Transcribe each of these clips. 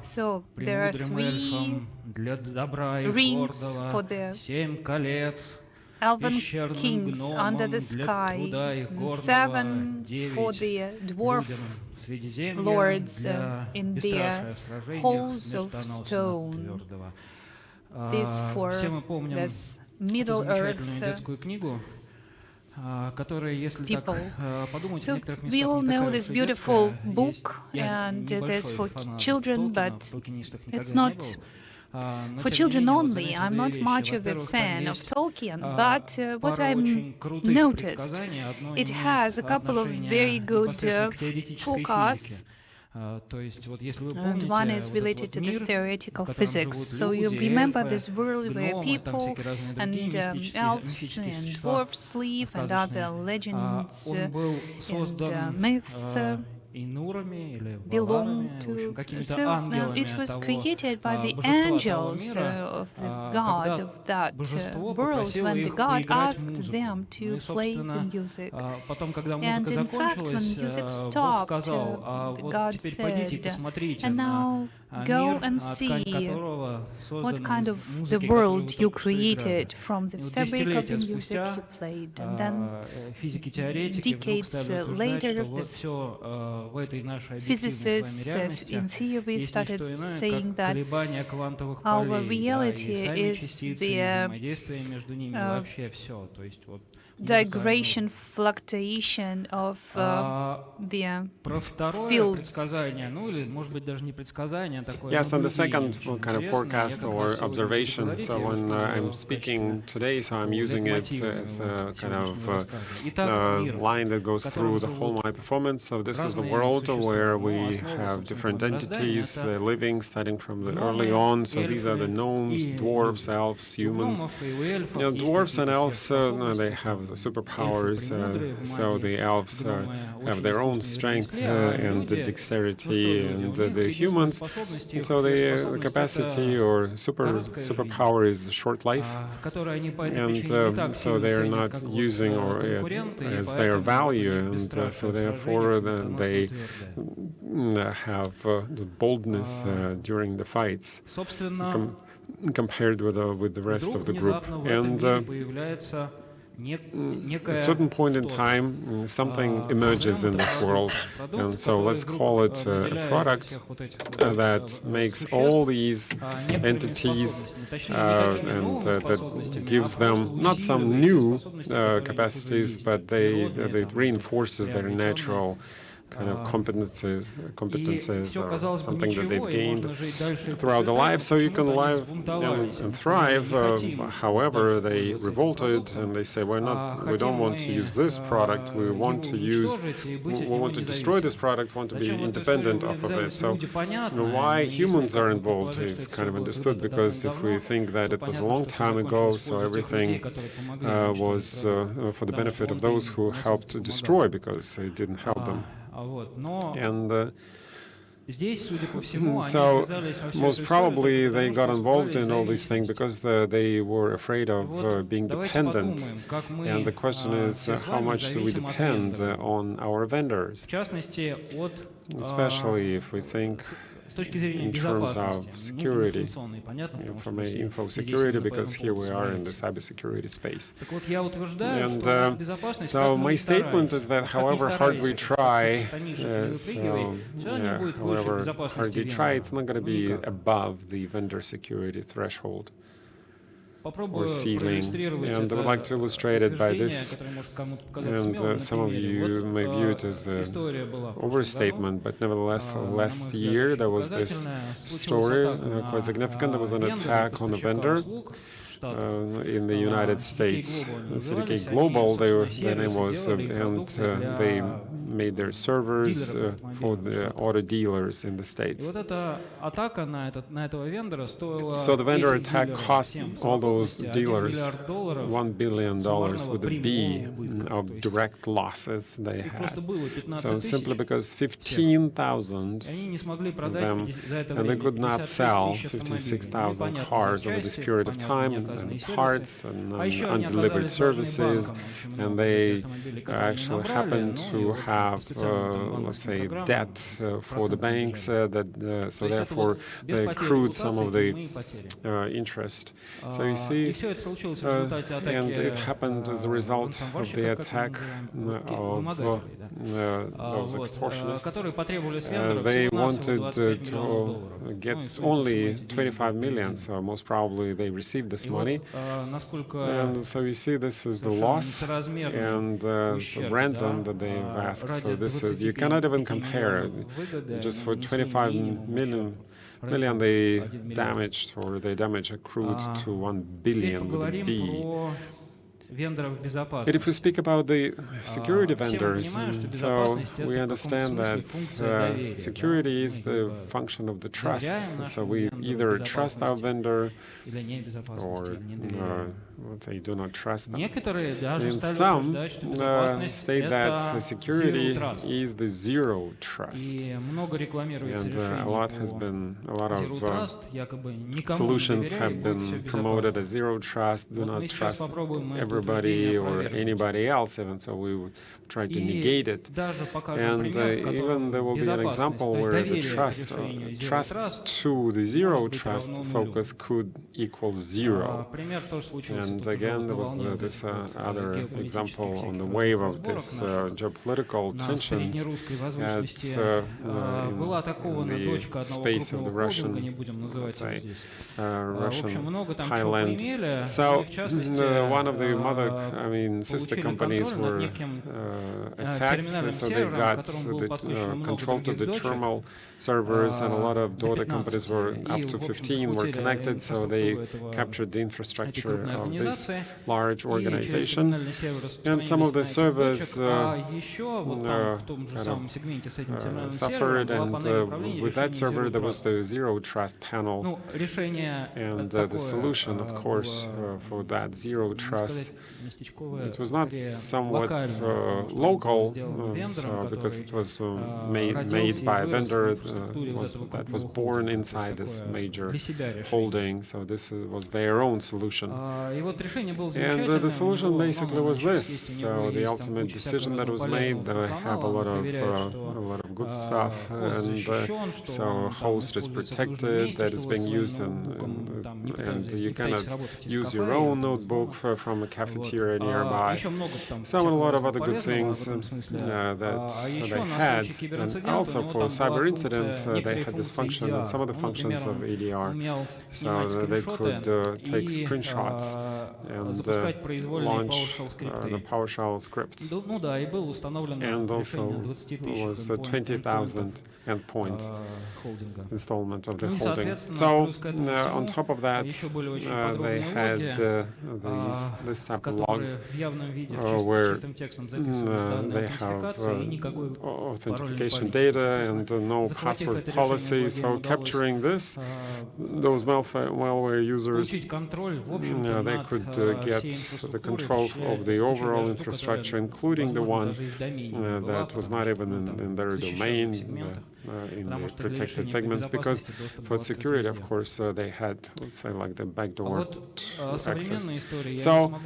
So there are 3 rings for the elven kings under the sky, and 7 for the dwarf lords in their halls of stone. This for this Middle-earth people. So we all know this beautiful book, and it is for children, but it's not for children only. I'm not much of a fan of Tolkien, but what I noticed, it has a couple of very good forecasts. And one is related to this theoretical physics. So you remember this world where people and elves and dwarfs live, and other legends and myths belong to. So it was created by the angels of the god of that world, when the god asked them to play the music. And in fact, when music stopped, the god said, "And now go and see what kind of the world you created from the fabric of the music you played." And then decades later, the physicists in theory started saying that our reality is the digression fluctuation of the fields. Yes, and the second kind of forecast or observation. So when I'm speaking today, so I'm using it as a kind of line that goes through the whole my performance. So this is the world where we have different entities living, starting from the early on. So these are the gnomes, dwarves, elves, humans. Dwarves and elves, they have the superpowers. So the elves have their own strength and dexterity, and the humans. So the capacity or superpower is short life, and so they are not using or as their value, and so therefore they have the boldness during the fights compared with the rest of the group. And at a certain point in time, something emerges in this world, and so let's call it a product that makes all these entities and that gives them not some new capacities, but it reinforces their natural kind of competences or something that they've gained throughout the life, so you can live and thrive. However, they revolted and they say, we don't want to use this product. We want to destroy this product. Want to be independent of it. So why humans are involved is kind of understood, because if we think that it was a long time ago, so everything was for the benefit of those who helped destroy, because it didn't help them. And so most probably they got involved in all these things because they were afraid of being dependent. And the question is, how much do we depend on our vendors? Especially if we think in terms of security, from info security, because here we are in the cybersecurity space. And so my statement is that however hard we try, however hard we try, it's not going to be above the vendor security threshold or ceiling. And I would like to illustrate it by this. And some of you may view it as an overstatement, but nevertheless, last year there was this story, quite significant. There was an attack on a vendor in the United States. CDK Global, their name was, and they made their servers for the auto dealers in the States. So the vendor attack cost all those dealers $1 billion with a B of direct losses they had. So simply because 15,000 of them, and they could not sell 56,000 cars over this period of time. and parts and undelivered services, and they actually happen to have, let's say, debt for the banks, so therefore they accrued some of the interest. So you see, and it happened as a result of the attack of those extortionists. They wanted to get only 25 million, so most probably they received this money. And so you see, this is the loss and the ransom that they've asked. So this is, you cannot even compare. Just for 25 million they damaged, or they damage accrued to 1 billion with a B. And if we speak about the security vendors, so we understand that security is the function of the trust. So we either trust our vendor or let's say do not trust them. And some state that security is the zero trust. And a lot of solutions have been promoted as zero trust, do not trust everybody or anybody else, even so we would try to negate it. And even there will be an example where the trust to the zero trust focus could equal zero. And again, there was this other example on the wave of this geopolitical tensions in the space of the Russian, let's say, Russian highland. So one of the sister companies were attacked, so they got the control to the terminal servers, and a lot of daughter companies were up to 15 were connected, so they captured the infrastructure of this large organization. And some of the servers suffered, and with that server there was the zero trust panel. And the solution, of course, for that zero trust, it was not somewhat local, because it was made by a vendor that was born inside this major holding, so this was their own solution. And the solution basically was this. So the ultimate decision that was made, they have a lot of good stuff, and so host is protected, that is being used, and you cannot use your own notebook from a cafeteria nearby. So a lot of other good things that they had. And also for cyber incidents, they had this function, and some of the functions of ADR, so they could take screenshots and launch the PowerShell scripts. And also was a 20,000 endpoint installment of the holding. So on top of that, they had this type of logs where they have authentication data and no password policy. So capturing those malware users, they could get the control of the overall infrastructure, including the one that was not even in their domain, in the protected segments, because for security, of course, they had, let's say, like the backdoor access. So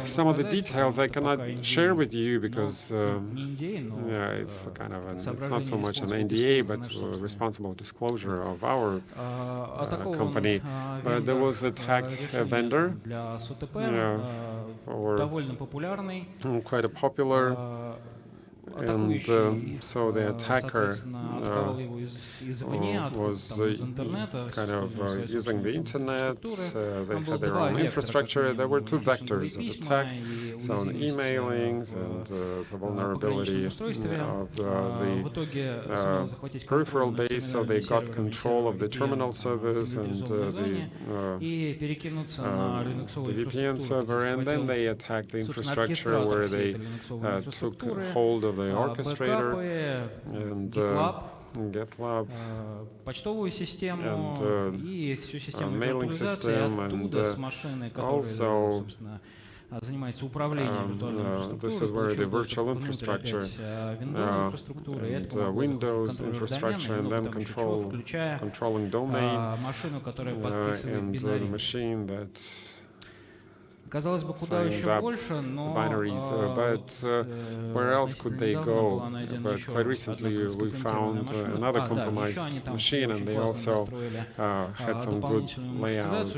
some of the details I cannot share with you because it's kind of it's not so much an NDA, but responsible disclosure of our company. But there was attacked a vendor, or quite a popular. And so the attacker was kind of using the internet. They had their own infrastructure. There were two vectors of attack, so the emailings and the vulnerability of the peripheral base. So they got control of the terminal servers and the VPN server, and then they attacked the infrastructure where they took hold of the orchestrator and GitLab and mailing system, and also this is where the virtual infrastructure and Windows infrastructure, and then controlling domain and the machine that signed up the binaries, but where else could they go? But quite recently we found another compromised machine, and they also had some good layout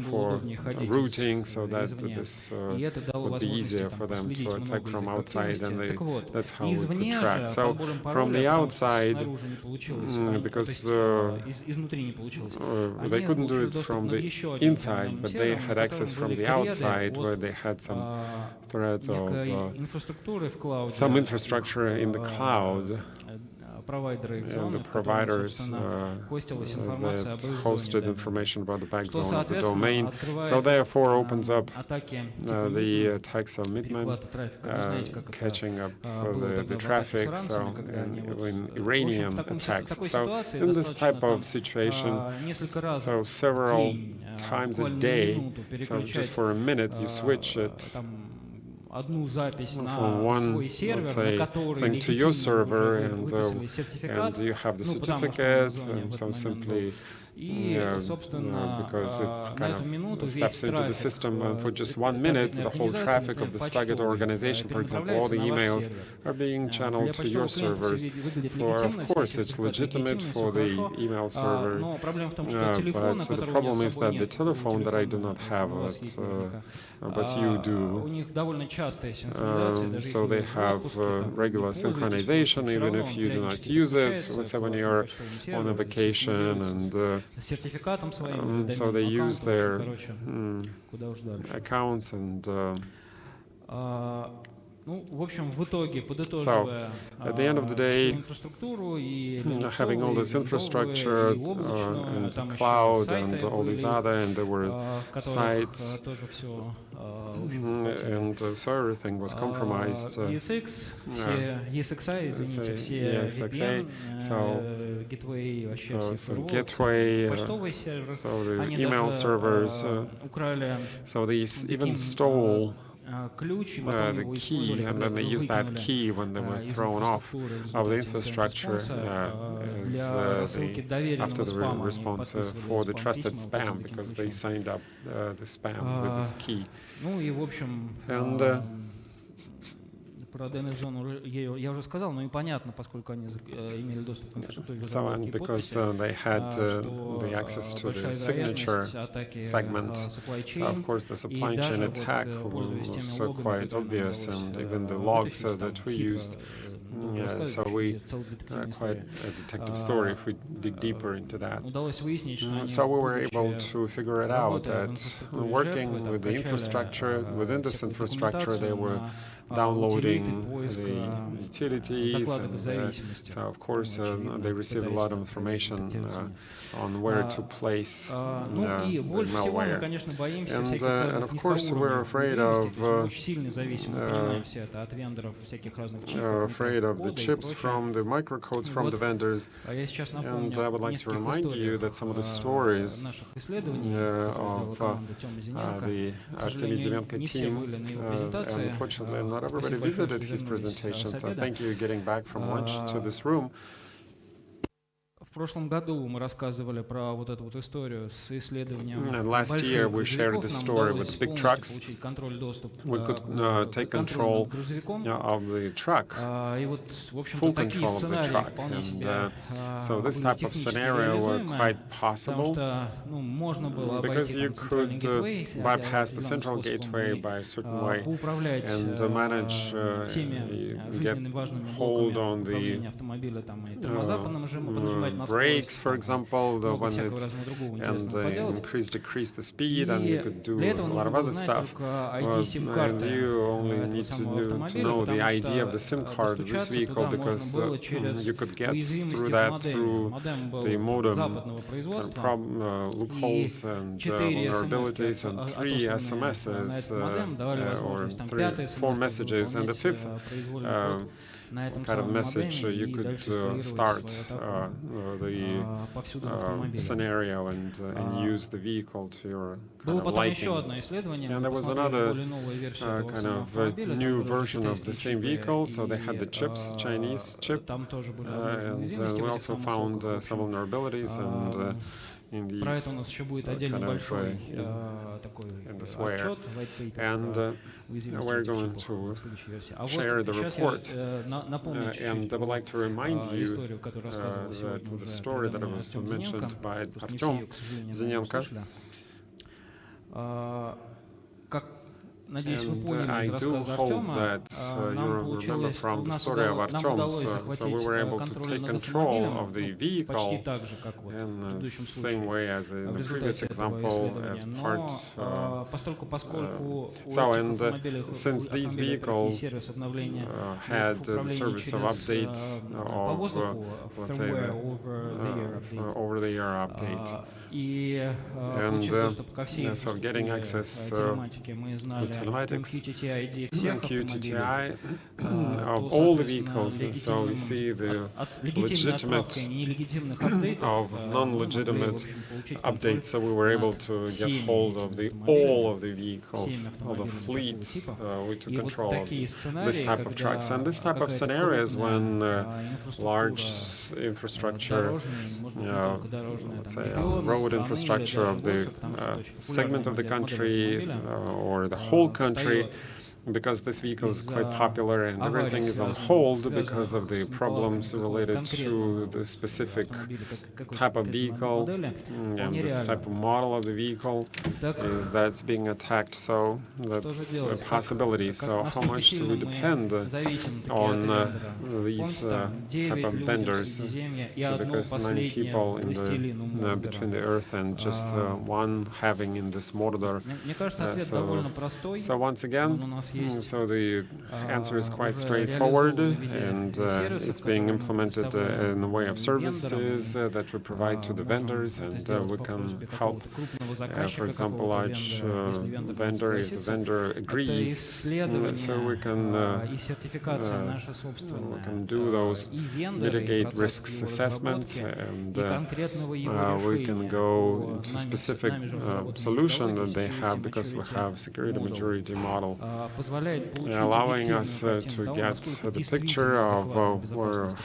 for routing, so that this would be easier for them to attack from outside, and that's how we could track. So from the outside, because they couldn't do it from the inside, but they had access from the outside, where they had some threats of some infrastructure in the cloud. And the providers that hosted information about the backbone of the domain. So therefore opens up the attacks of middlemen, catching up the traffic, so in Iranian attacks. So in this type of situation, so several times a day, so just for a minute you switch it from one, let's say, thing to your server, and you have the certificate, so simply because it kind of steps into the system, and for just 1 minute, the whole traffic of this target organization, for example, all the emails are being channeled to your servers. Of course, it's legitimate for the email server, but the problem is that the telephone that I do not have, but you do. So they have regular synchronization, even if you do not use it. Let's say when you're on a vacation, and so they use their accounts, and so at the end of the day, having all this infrastructure and the cloud and all these other, and there were sites, and so everything was compromised. So gateway, so the email servers, so they even stole the key, and then they used that key when they were thrown off of the infrastructure after the response for the trusted spam, because they signed up the spam with this key. And про DNS-зону я уже сказал, но и понятно, поскольку они имели доступ к инфраструктуре and because they had the access to the signature segment, so of course the supply chain attack was quite obvious, and even the logs that we used. So we quite a detective story if we dig deeper into that. So we were able to figure it out that working with the infrastructure, within this infrastructure they were downloading the utilities, and so of course they received a lot of information on where to place the malware. And of course we're afraid of the chips from the microcodes from the vendors. And I would like to remind you that some of the stories of the Artemisivenko team, unfortunately not everybody visited his presentation, so thank you getting back from lunch to this room. В прошлом году мы рассказывали про вот эту вот историю с исследованием. And last year we shared the story with big trucks. We could take control of the truck, full control of the truck. And so this type of scenario were quite possible, because you could bypass the central gateway by a certain way and manage, get hold on the brakes, for example, when decrease the speed, and you could do a lot of other stuff. And you only need to know the ID of the SIM card of this vehicle, because you could get through that through the modem loopholes and vulnerabilities, and 3 SMSs or 4 messages, and the 5th kind of message you could start the scenario and use the vehicle to your kind of liking. And there was another kind of new version of the same vehicle, so they had the chips, Chinese chip, and we also found some vulnerabilities, and in Про это these у нас еще будет отдельно большой такой отчет, white paper, and we're going to share the report. And I would like to remind you that the story that was mentioned by Artem Zenenko. And I do hope that you remember from the story of Artem, so we were able to take control of the vehicle in the same way as in the previous example, as part. Since these vehicles had the service of update of, let's say, over-the-air update, and so getting access to telematics, QTTI of all the vehicles. So we see the legitimate of non-legitimate updates. So we were able to get hold of all of the vehicles of the fleet. We took control of this type of trucks and this type of scenarios when large infrastructure, let's say road infrastructure of the segment of the country or the whole country, because this vehicle is quite popular and everything is on hold because of the problems related to the specific type of vehicle and this type of model of the vehicle is that's being attacked. So that's a possibility. So how much do we depend on these type of vendors? So because 9 people in the between the earth and just one having in this border. So once again, so the answer is quite straightforward, and it's being implemented in the way of services that we provide to the vendors, and we can help. For example, large vendor, if the vendor agrees, so we can do those mitigate risks assessments, and we can go into specific solution that they have, because we have security maturity model allowing us to get the picture of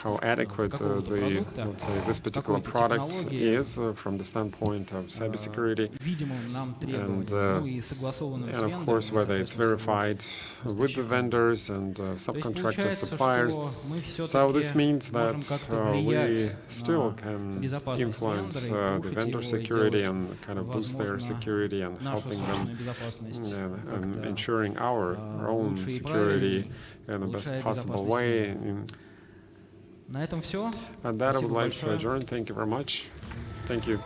how adequate let's say, this particular product is from the standpoint of cybersecurity, and of course whether it's verified with the vendors and subcontractor suppliers. So this means that we still can influence the vendor security and kind of boost their security and helping them ensuring our own security in the best possible way. And that I would like to adjourn. Thank you very much. Thank you.